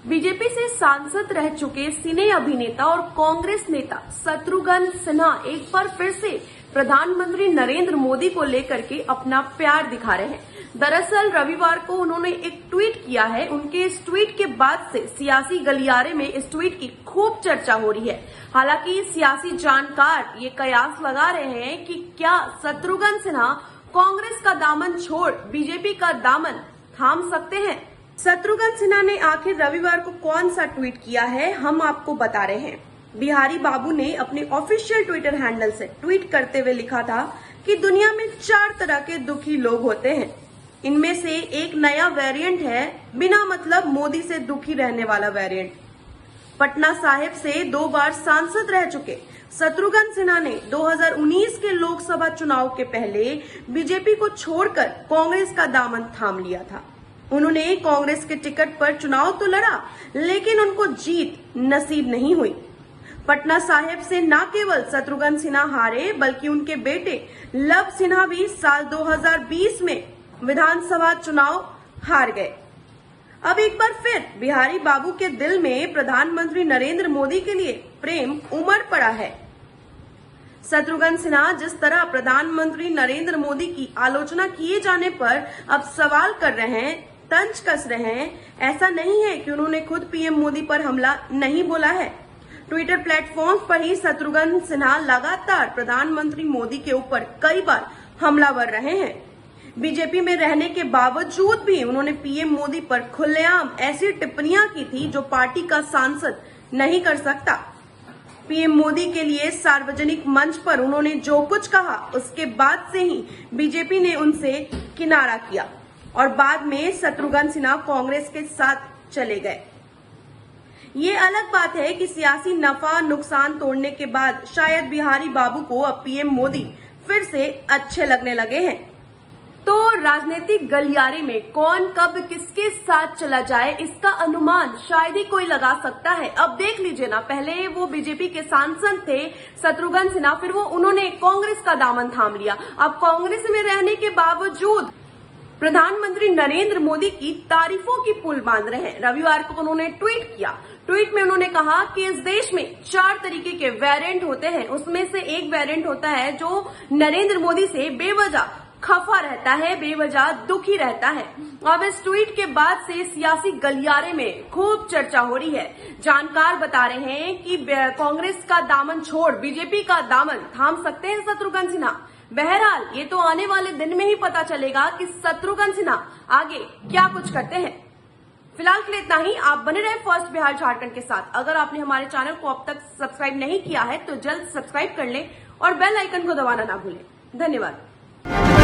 BJP से सांसद रह चुके सिने अभिनेता और कांग्रेस नेता शत्रुघ्न सिन्हा एक बार फिर से प्रधानमंत्री नरेंद्र मोदी को लेकर के अपना प्यार दिखा रहे हैं। दरअसल रविवार को उन्होंने एक ट्वीट किया है। उनके इस ट्वीट के बाद से सियासी गलियारे में इस ट्वीट की खूब चर्चा हो रही है। हालांकि सियासी जानकार ये कयास लगा रहे हैं कि क्या शत्रुघ्न सिन्हा कांग्रेस का दामन छोड़ बीजेपी का दामन थाम सकते हैं। शत्रुघ्न सिन्हा ने आखिर रविवार को कौन सा ट्वीट किया है, हम आपको बता रहे हैं। बिहारी बाबू ने अपने ऑफिशियल ट्विटर हैंडल से ट्वीट करते हुए लिखा था कि दुनिया में 4 तरह के दुखी लोग होते हैं। इनमें से एक नया वेरिएंट है बिना मतलब मोदी से दुखी रहने वाला वेरिएंट। पटना साहिब से 2 बार सांसद रह चुके शत्रुघ्न सिन्हा ने 2019 के लोकसभा चुनाव के पहले बीजेपी को छोड़कर कांग्रेस का दामन थाम लिया था। उन्होंने कांग्रेस के टिकट पर चुनाव तो लड़ा, लेकिन उनको जीत नसीब नहीं हुई। पटना साहिब से न केवल शत्रुघ्न सिन्हा हारे, बल्कि उनके बेटे लव सिन्हा भी साल 2020 में विधानसभा चुनाव हार गए। अब एक बार फिर बिहारी बाबू के दिल में प्रधानमंत्री नरेंद्र मोदी के लिए प्रेम उमड़ पड़ा है। शत्रुघ्न सिन्हा जिस तरह प्रधानमंत्री नरेंद्र मोदी की आलोचना किए जाने पर अब सवाल कर रहे हैं, तंज कस रहे हैं, ऐसा नहीं है कि उन्होंने खुद पीएम मोदी पर हमला नहीं बोला है। ट्विटर प्लेटफॉर्म पर ही शत्रुघ्न सिन्हा लगातार प्रधानमंत्री मोदी के ऊपर कई बार हमलावर रहे हैं। बीजेपी में रहने के बावजूद भी उन्होंने पीएम मोदी पर खुलेआम ऐसी टिप्पणियां की थी जो पार्टी का सांसद नहीं कर सकता। पीएम मोदी के लिए सार्वजनिक मंच पर उन्होंने जो कुछ कहा, उसके बाद से ही बीजेपी ने उनसे किनारा किया और बाद में शत्रुघ्न सिन्हा कांग्रेस के साथ चले गए। ये अलग बात है कि सियासी नफा नुकसान तोड़ने के बाद शायद बिहारी बाबू को अब पीएम मोदी फिर से अच्छे लगने लगे हैं। तो राजनीतिक गलियारे में कौन कब किसके साथ चला जाए, इसका अनुमान शायद ही कोई लगा सकता है। अब देख लीजिए ना, पहले वो बीजेपी के सांसद थे शत्रुघ्न सिन्हा, फिर उन्होंने कांग्रेस का दामन थाम लिया। अब कांग्रेस में रहने के बावजूद प्रधानमंत्री नरेंद्र मोदी की तारीफों की पुल बांध रहे हैं। रविवार को उन्होंने ट्वीट किया। ट्वीट में उन्होंने कहा कि इस देश में 4 तरीके के वेरिएंट होते हैं। उसमें से एक वेरिएंट होता है जो नरेंद्र मोदी से बेवजह खफा रहता है, बेवजह दुखी रहता है। अब इस ट्वीट के बाद से सियासी गलियारे में खूब चर्चा हो रही है। जानकार बता रहे हैं कि कांग्रेस का दामन छोड़ बीजेपी का दामन थाम सकते हैं शत्रुघ्न सिन्हा। बहरहाल ये तो आने वाले दिन में ही पता चलेगा कि शत्रुघ्न सिन्हा आगे क्या कुछ करते हैं। फिलहाल के लिए इतना ही। आप बने रहे फर्स्ट बिहार झारखंड के साथ। अगर आपने हमारे चैनल को अब तक सब्सक्राइब नहीं किया है तो जल्द सब्सक्राइब कर लें और बेल आइकन को दबाना ना भूलें। धन्यवाद।